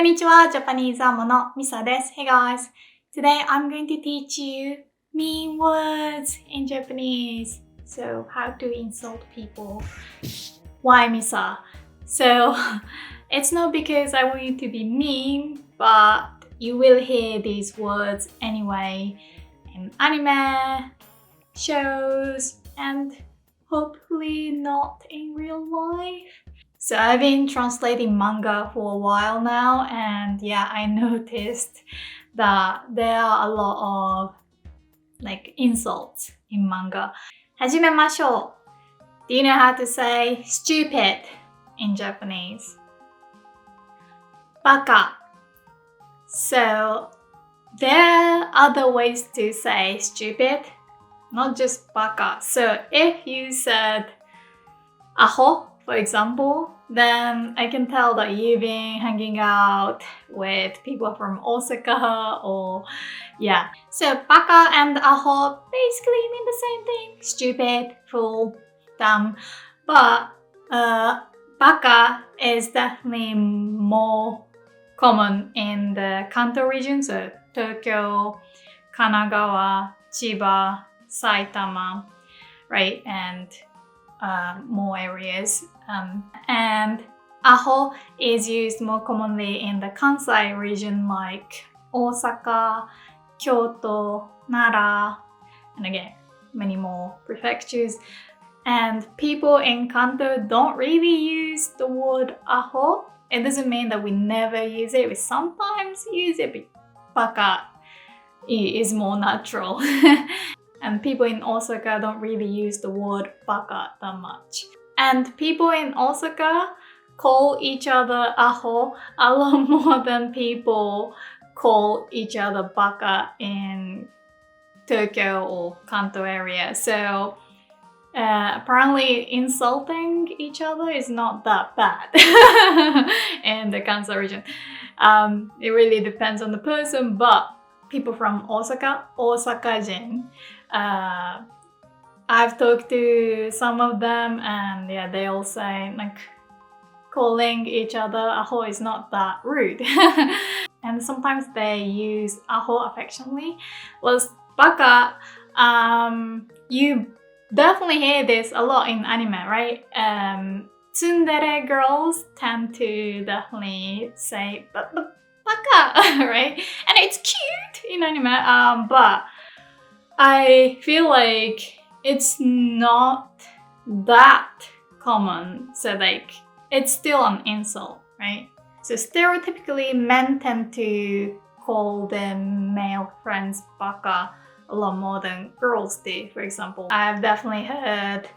Konnichiwa, Japanese Amo no Misa desu. Hey guys, today I'm going to teach you mean words in Japanese. So, how to insult people. Why Misa? So, it's not because I want you to be mean, but you will hear these words anyway in anime, shows, and hopefully not in real life. So I've been translating manga for a while now, and yeah, I noticed that there are a lot of insults in manga. 始めましょう. Do you know how to say stupid in Japanese? BAKA. So there are other ways to say stupid, not just BAKA. So if you said aho, for example, then I can tell that you've been hanging out with people from Osaka or yeah. So baka and aho basically mean the same thing. Stupid, fool, dumb. But baka is definitely more common in the Kanto region. So Tokyo, Kanagawa, Chiba, Saitama, right? And more areas. And aho is used more commonly in the Kansai region like Osaka, Kyoto, Nara, and again, many more prefectures. And people in Kanto don't really use the word aho. It doesn't mean that we never use it. We sometimes use it, but baka is more natural. And people in Osaka don't really use the word baka that much. And people in Osaka call each other aho a lot more than people call each other baka in Tokyo or Kanto area. So apparently insulting each other is not that bad in the Kansai region. It really depends on the person, but people from Osaka-ben, I've talked to some of them, and yeah, they all say calling each other aho is not that rude. And sometimes they use aho affectionately. Whereas baka, you definitely hear this a lot in anime, right? Tsundere girls tend to definitely say baka, right? And it's cute in anime, but I feel like it's not that common. So it's still an insult, right? So stereotypically, men tend to call their male friends baka a lot more than girls do. For example, I've definitely heard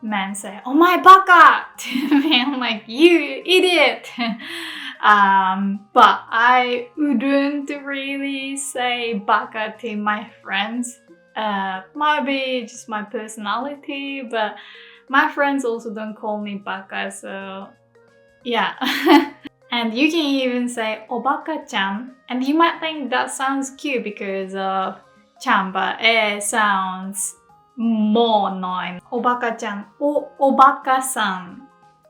men say, "Oh my baka," to me. I'm like, "You idiot." But I wouldn't really say baka to my friends. Might be just my personality, but my friends also don't call me baka, so yeah. And you can even say obaka-chan, and you might think that sounds cute because of chan, but it sounds more annoying. Obaka-chan or obaka-san.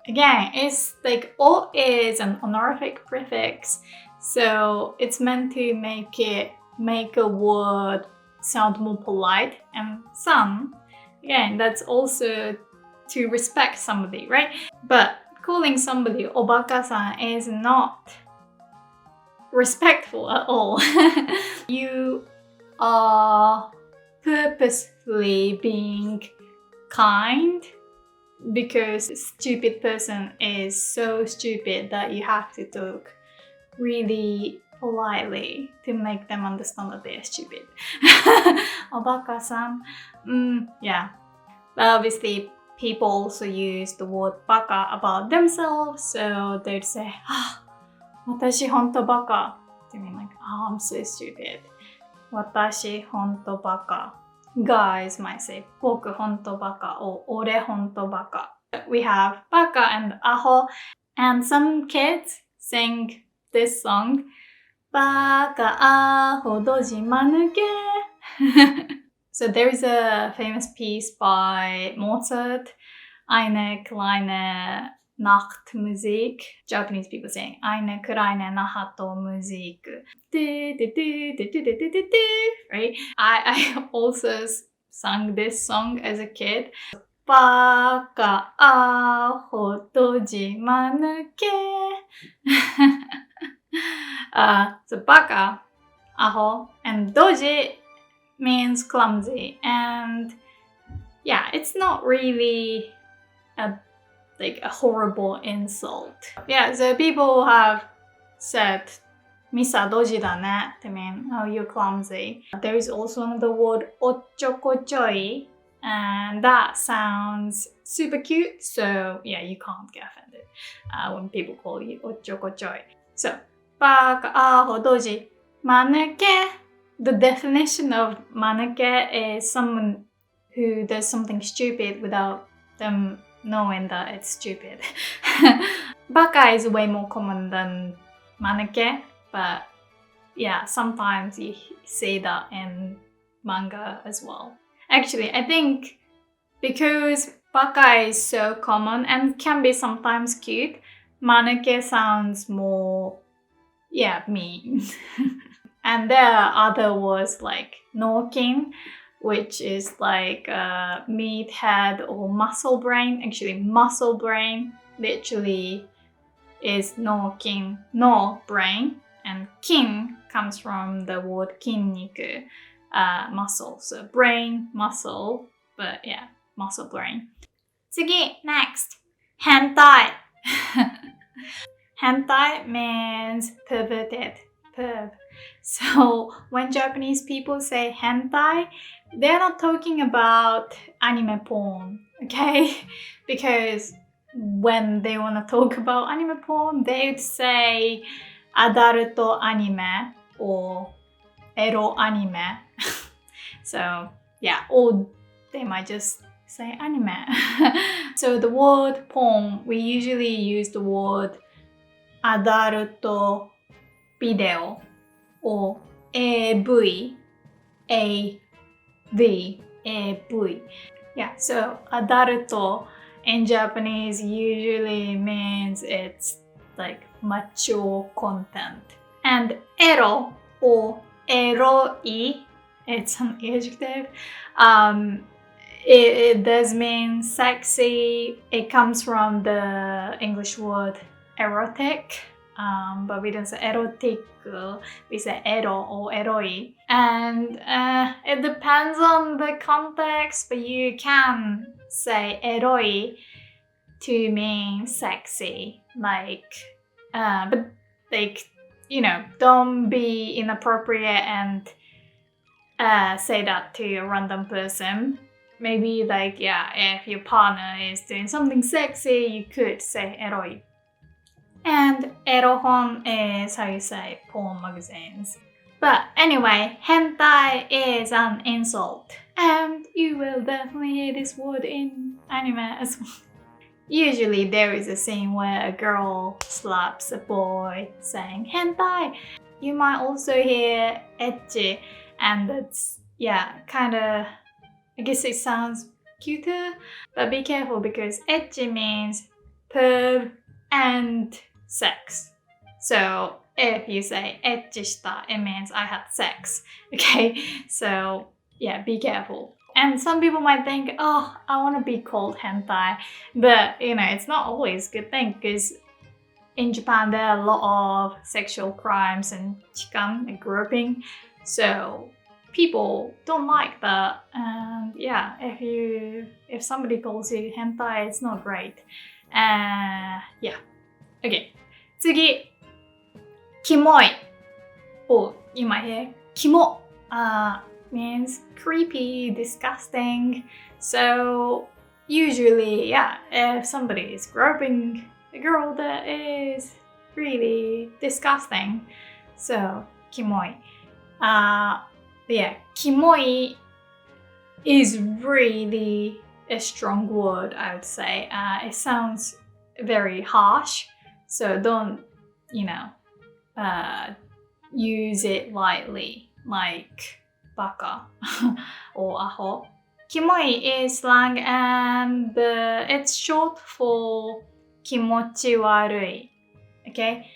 Again, it's like o is an honorific prefix, so it's meant to make a word sound more polite. And san, again, that's also to respect somebody, right? But calling somebody obaka-san is not respectful at all. You are purposefully being kind because a stupid person is so stupid that you have to talk really politely to make them understand that they are stupid. Obaka-san, yeah. But obviously, people also use the word baka about themselves, so they'd say, watashi honto baka, to mean like, oh, I'm so stupid. Watashi honto baka. Guys might say, boku honto baka or ore honto baka. We have baka and aho, and some kids sing this song, baka aho doji manuke. So there is a famous piece by Mozart, Eine kleine Nachtmusik. Japanese people saying eine kleine Nachtmusik. Right? I also sang this song as a kid. Baka aho doji manuke. So baka, aho, and doji means clumsy, and yeah, it's not really a horrible insult. Yeah, so people have said Misa doji da ne to mean, oh, you're clumsy. There is also another word, ochokochoi, and that sounds super cute, so yeah, you can't get offended when people call you ochokochoi. So, baka aho doji manuke. The definition of manuke is someone who does something stupid without them knowing that it's stupid. Baka is way more common than manuke, but yeah, sometimes you see that in manga as well. Actually, I think because baka is so common and can be sometimes cute, manuke sounds more, mean. And there are other words like nokin, which is like meat head or muscle brain. Actually, muscle brain literally is nokin, no brain. And kin comes from the word kinniku, muscle. So brain, muscle, but yeah, muscle brain. Tsugi, next. Hentai. Hentai means perverted, perv. So when Japanese people say hentai, they're not talking about anime porn, okay? Because when they want to talk about anime porn, they would say adult anime or ero anime. So yeah, or they might just say anime. So the word porn, we usually use the word adult video or AV, AV, AV. Yeah, so adult in Japanese usually means it's like mature content. And ero or eroi, it's an adjective. It does mean sexy. It comes from the English word erotic. But we don't say erotic, we say ero or eroi. And it depends on the context, but you can say eroi to mean sexy. Like, but like, don't be inappropriate and say that to a random person. Maybe like, if your partner is doing something sexy, you could say eroi. And erohon is how you say porn magazines. But anyway, hentai is an insult. And you will definitely hear this word in anime as well. Usually there is a scene where a girl slaps a boy saying hentai. You might also hear ecchi, and that's, kinda, I guess it sounds cuter. But be careful because ecchi means perv and sex. So if you say ecchi shita, it means I had sex. Okay, so yeah, be careful. And some people might think, oh, I want to be called hentai, but it's not always a good thing because in Japan there are a lot of sexual crimes and chikan and groping, so people don't like that. And yeah, if somebody calls you hentai, it's not great. Okay. 次 kimoi. Oh, you might hear kimo means creepy, disgusting. So usually, if somebody is groping a girl, that is really disgusting. So kimoi. Kimoi is really a strong word, I would say. It sounds very harsh. So don't, use it lightly, like baka or aho. Kimoi is slang and it's short for kimochiwarui. Okay?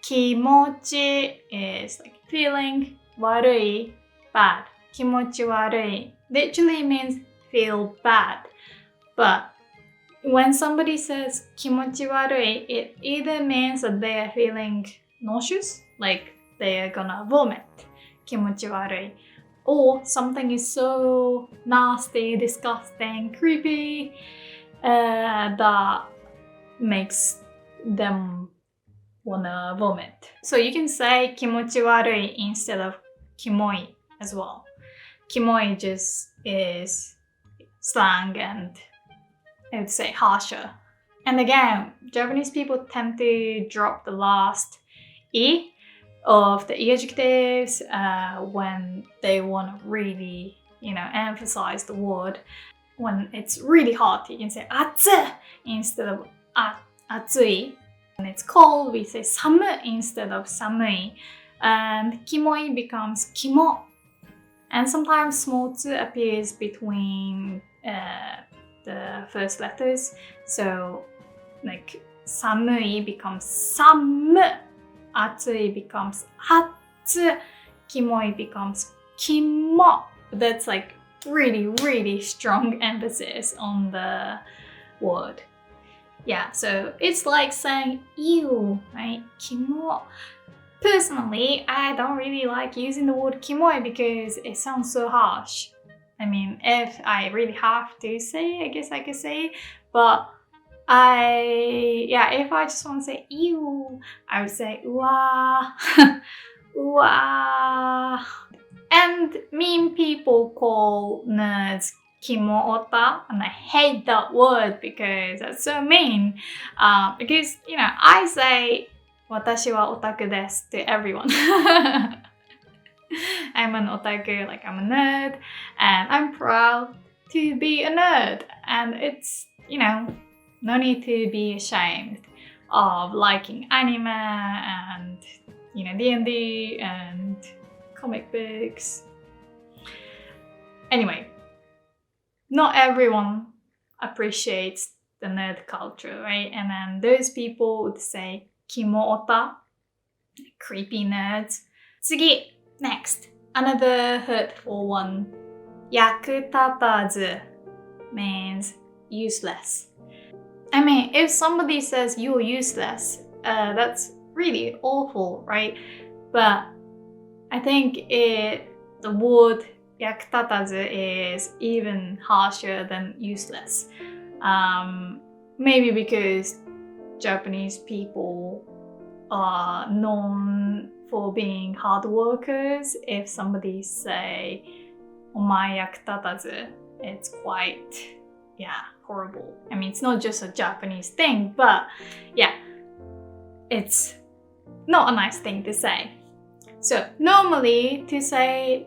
Kimochi is like feeling, warui, bad. Kimochiwarui literally means feel bad. But when somebody says kimochiwarui, it either means that they are feeling nauseous, like they are gonna vomit, kimochiwarui, or something is so nasty, disgusting, creepy that makes them wanna vomit. So you can say kimochiwarui instead of kimoi as well. Kimoi just is slang and I would say harsher. And again, Japanese people tend to drop the last E of the adjectives when they want to really, emphasize the word. When it's really hot, you can say atsu instead of atsui. When it's cold, we say samu instead of samui. And kimoi becomes kimo. And sometimes small tsu appears between the first letters. So like samui becomes samu, atsui becomes atsu, kimoi becomes kimo. That's like really, really strong emphasis on the word. Yeah, so it's like saying ew, right? Kimo. Personally, I don't really like using the word kimoi because it sounds so harsh. I mean, if I really have to say, I guess I could say, but if I just want to say ew, I would say uwa, uwa. And mean people call nerds kimo-ota, and I hate that word because that's so mean. Because, I say watashi wa otaku desu to everyone. I'm an otaku, like I'm a nerd, and I'm proud to be a nerd. And it's, no need to be ashamed of liking anime and, D&D and comic books. Anyway, not everyone appreciates the nerd culture, right? And then those people would say kimo-ota, creepy nerds. Tsugi! Next, another hurtful one. Yakutatazu means useless. I mean, if somebody says you're useless, that's really awful, right? But I think the word yakutatazu is even harsher than useless. Maybe because Japanese people are known for being hard workers. If somebody say omae yakutatazu, it's quite horrible. I mean, it's not just a Japanese thing, but it's not a nice thing to say. So normally to say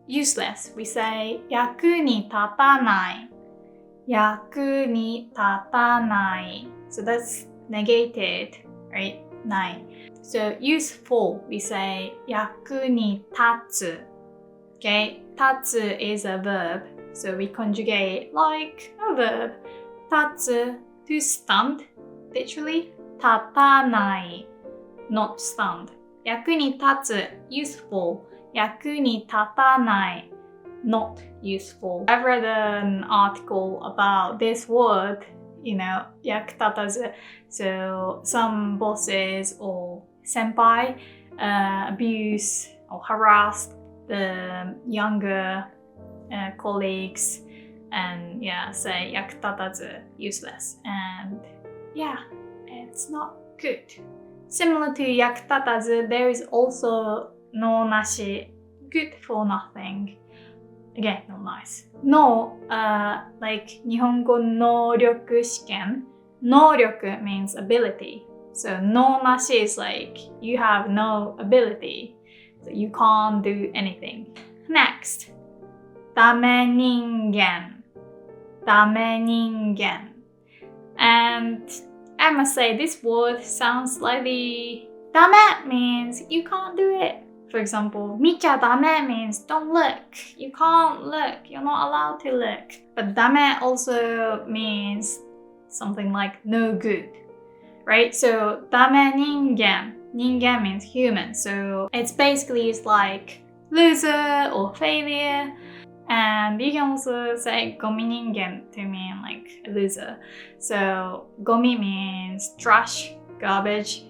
useless, we say yaku ni tatanai. Yaku ni tatanai. So that's negated, right? Nai. So useful, we say yaku ni tatsu. Okay, tatsu is a verb, so we conjugate like a verb. Tatsu, to stand, literally. Tatanai, not stand. Yaku ni tatsu, useful. Yaku ni tatanai, not useful. I've read an article about this word, yakutatazu. So some bosses or senpai abuse or harass the younger colleagues and say yakutatazu, useless. And it's not good. Similar to yakutatazu, there is also no nashi, good for nothing. Again, not nice. No, like Nihongo noryoku shiken. Noryoku means ability. So no nashi is like you have no ability. So you can't do anything. Next, dame ningen. Dame ningen. And I must say this word sounds slightly... Dame means you can't do it. For example, micha dame means don't look. You can't look. You're not allowed to look. But dame also means something like no good. right? So ダメ人間 Ningen means human, so it's basically like loser or failure. And you can also say gomi ningen to mean like a loser. So gomi means trash, garbage.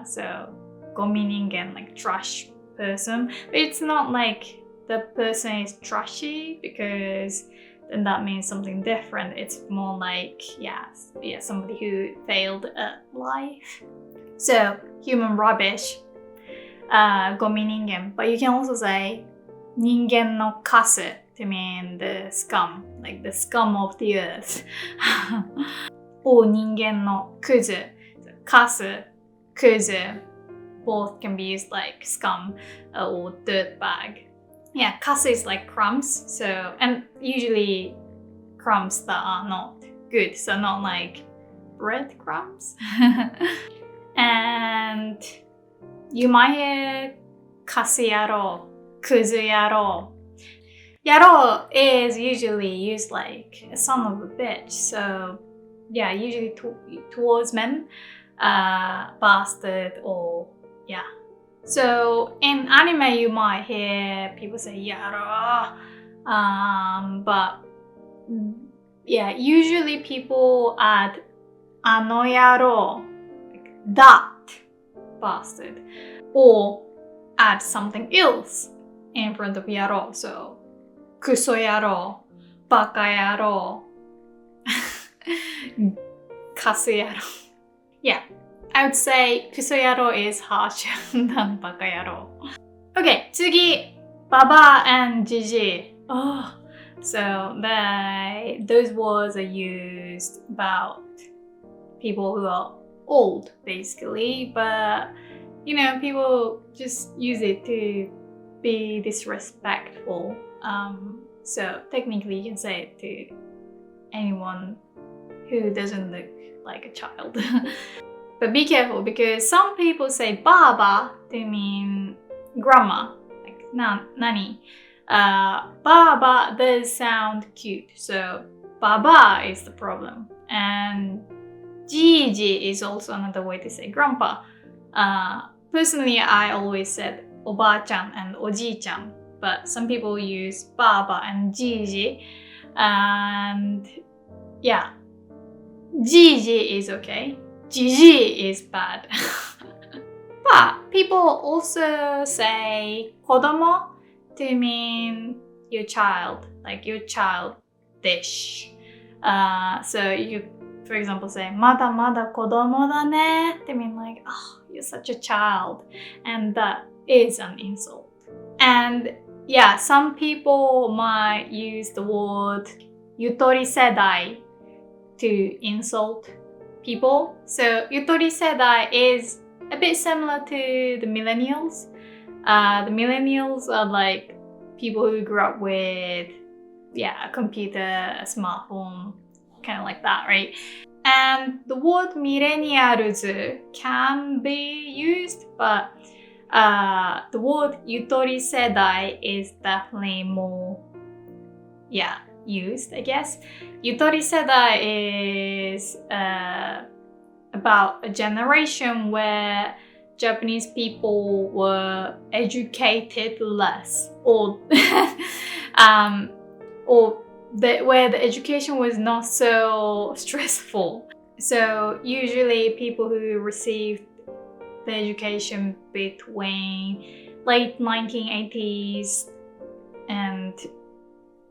So gomi ningen, like trash person. But it's not like the person is trashy, because then that means something different. It's more like somebody who failed at life. So human rubbish, gomi ningen. But you can also say ningen no kasu to mean the scum, like the scum of the earth. Or ningen no kuzu. So, kasu, kuzu, both can be used like scum or dirt bag. Yeah, kasu is like crumbs. So, and usually crumbs that are not good, so not like bread crumbs. And you might hear kasu yaro, kuzu yaro. Yaro is usually used like a son of a bitch. So yeah, usually towards men, bastard or yeah. So in anime you might hear people say yaro, but yeah, usually people add ano yaro, like that bastard, or add something else in front of yaro. So kuso yaro, baka yaro, kasu yaro. Yeah, I would say kuso yaro is harsher than baka yaro. Okay, 次 baba and jiji. Oh, so those words are used about people who are old, basically, but you know, people just use it to be disrespectful. So technically you can say it to anyone who doesn't look like a child. But be careful, because some people say baba to mean grandma, like nani. Baba does sound cute, so baba is the problem. And jiji is also another way to say grandpa. Personally, I always said oba-chan and oji-chan, but some people use baba and jiji. And yeah, jiji is okay, jiji is bad. But people also say kodomo to mean your child, like your childish. So you, for example, say mada mada kodomo da ne to mean like, oh, you're such a child, and that is an insult. And yeah, some people might use the word yutori sedai to insult people. So yutori sedai is a bit similar to the millennials. The millennials are like people who grew up with a computer, a smartphone, kind of like that, right? And the word millennials can be used, but the word yutori sedai is definitely more used, I guess. Yutori sedai is about a generation where Japanese people were educated less, or where the education was not so stressful. So usually people who received the education between late 1980s and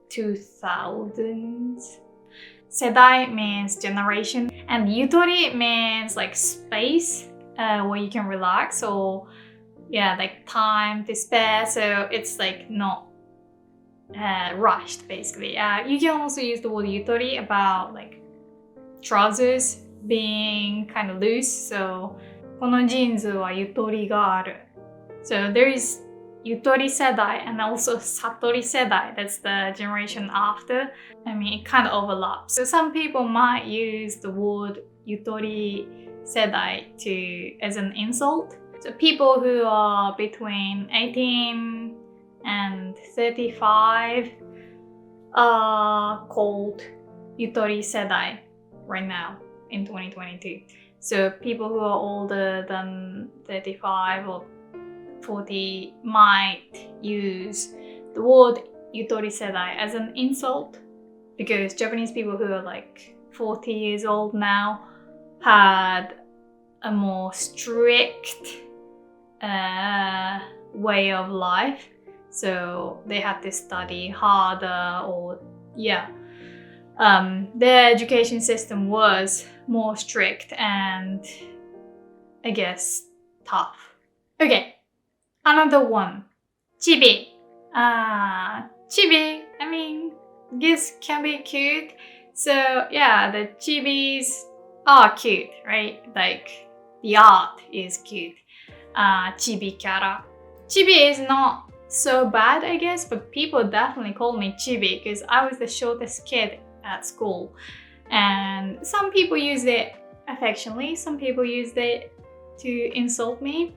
2000s. Sedai means generation, and yutori means like space where you can relax, or like time to spare. So it's like not rushed, basically. You can also use the word yutori about like trousers being kind of loose. So このジーンズはゆとりがある. So there is yutori sedai and also satori sedai. That's the generation after. I mean, it kind of overlaps. So some people might use the word yutori sedai as an insult. So people who are between 18 and 35 are called yutori sedai right now in 2022. So people who are older than 35 or 40 might use the word yutori sedai as an insult, because Japanese people who are like 40 years old now had a more strict way of life, so they had to study harder, or their education system was more strict and I guess tough. Okay, another one, chibi. Chibi, I mean, this can be cute. So yeah, the chibis are cute, right? Like the art is cute. Chibi kara. Chibi is not so bad, I guess, but people definitely call me chibi because I was the shortest kid at school. And some people use it affectionately, some people use it to insult me.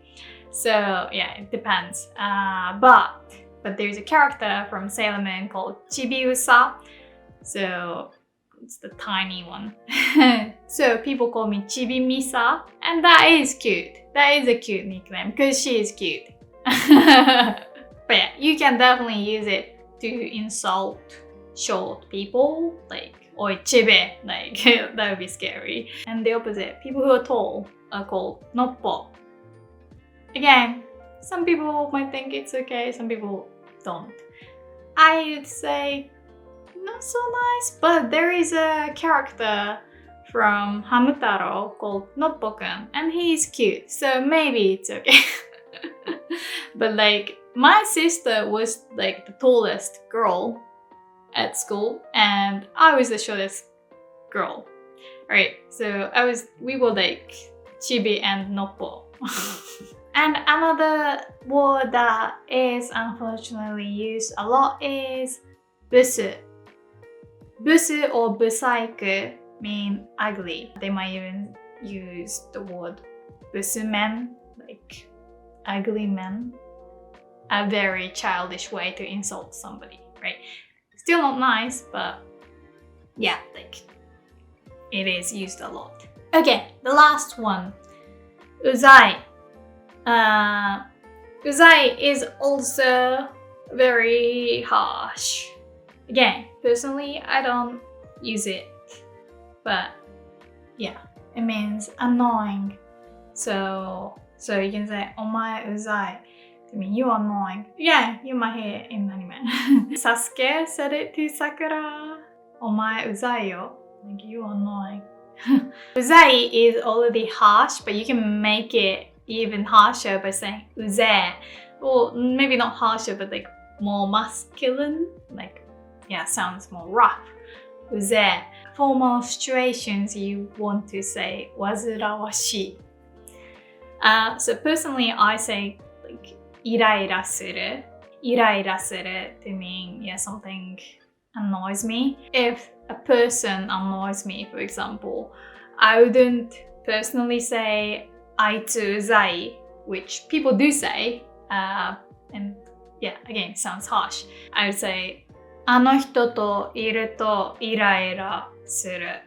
So yeah, it depends. But there's a character from Sailor Moon called Chibi-usa. So it's the tiny one. So people call me Chibi-misa, and that is cute. That is a cute nickname because she is cute. But yeah, you can definitely use it to insult short people, like oi chibi, like that would be scary. And the opposite, people who are tall are called noppo. Again, some people might think it's okay, some people don't. I would say not so nice, but there is a character from Hamutaro called Noppo-kun, and he's cute, so maybe it's okay. But like, my sister was like the tallest girl at school, and I was the shortest girl. Right, so we were like chibi and noppo. And another word that is unfortunately used a lot is busu. Busu or busaiku mean ugly. They might even use the word busumen, like ugly men. A very childish way to insult somebody, right? Still not nice, but yeah, like it is used a lot. Okay, the last one, uzai. Uzai is also very harsh. Again, personally, I don't use it, but yeah, it means annoying. So you can say, omae uzai. I mean, you are annoying. Yeah, you might hear it in anime. Sasuke said it to Sakura. Omae uzai yo. Like, you are annoying. Uzai is already harsh, but you can make it even harsher by saying uze. Or maybe not harsher, but like more masculine. Like, yeah, sounds more rough. Uze. For more situations, you want to say wazurawashi. So personally, I say like iraira suru. Iraira suru to mean, yeah, something annoys me. If a person annoys me, for example, I wouldn't personally say aitsu uzai, which people do say, and yeah, again, sounds harsh. I would say あの人といるとイライラする.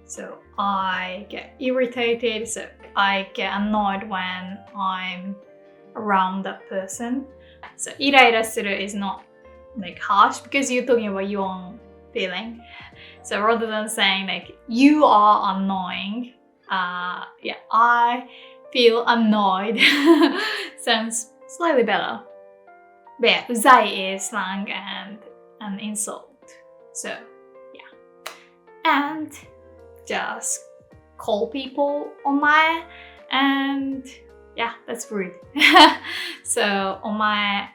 So I get irritated, so I get annoyed when I'm around that person. So イライラする is not like harsh because you're talking about your own feeling. So rather than saying like you are annoying, yeah, I feel annoyed. Sounds slightly better. But yeah, uzai is slang and an insult. So yeah. And just call people omae, and yeah, that's rude. So omae,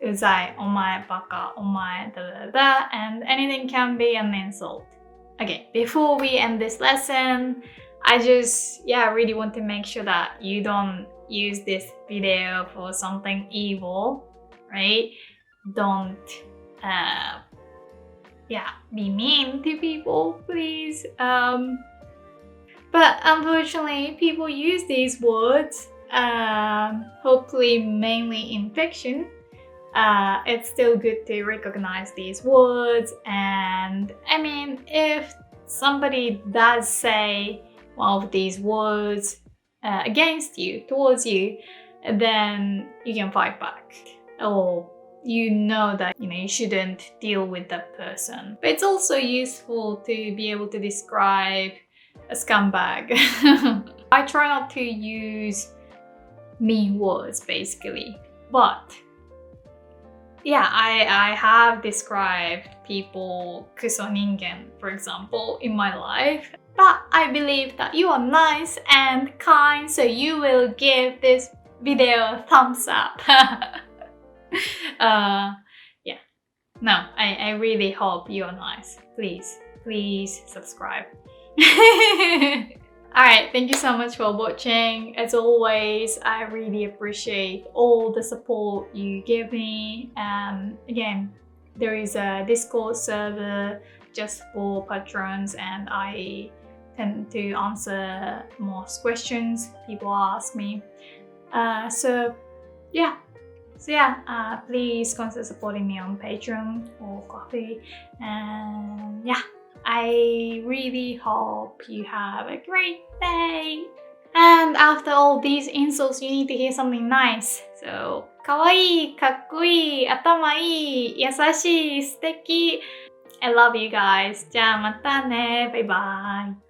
uzai, omae, baka, omae, da da da, and anything can be an insult. Okay, before we end this lesson, I just, really want to make sure that you don't use this video for something evil, right? Don't, be mean to people, please. But unfortunately, people use these words, hopefully mainly in fiction. It's still good to recognize these words, and I mean, if somebody does say one of these words against you, towards you, then you can fight back. Or you know that you shouldn't deal with that person. But it's also useful to be able to describe a scumbag. I try not to use mean words basically, but yeah, I have described people kuso ningen, for example, in my life. But I believe that you are nice and kind, so you will give this video a thumbs up. Yeah. No, I really hope you are nice. Please subscribe. Alright, thank you so much for watching. As always, I really appreciate all the support you give me. Again, there is a Discord server just for patrons, and I tend to answer most questions people ask me. So yeah, please consider supporting me on Patreon or Coffee. And yeah, I really hope you have a great day. And after all these insults, you need to hear something nice. So, かわいい、かっこいい、頭いい、優しい、素敵。I love you guys. じゃあまたね。バイバイ。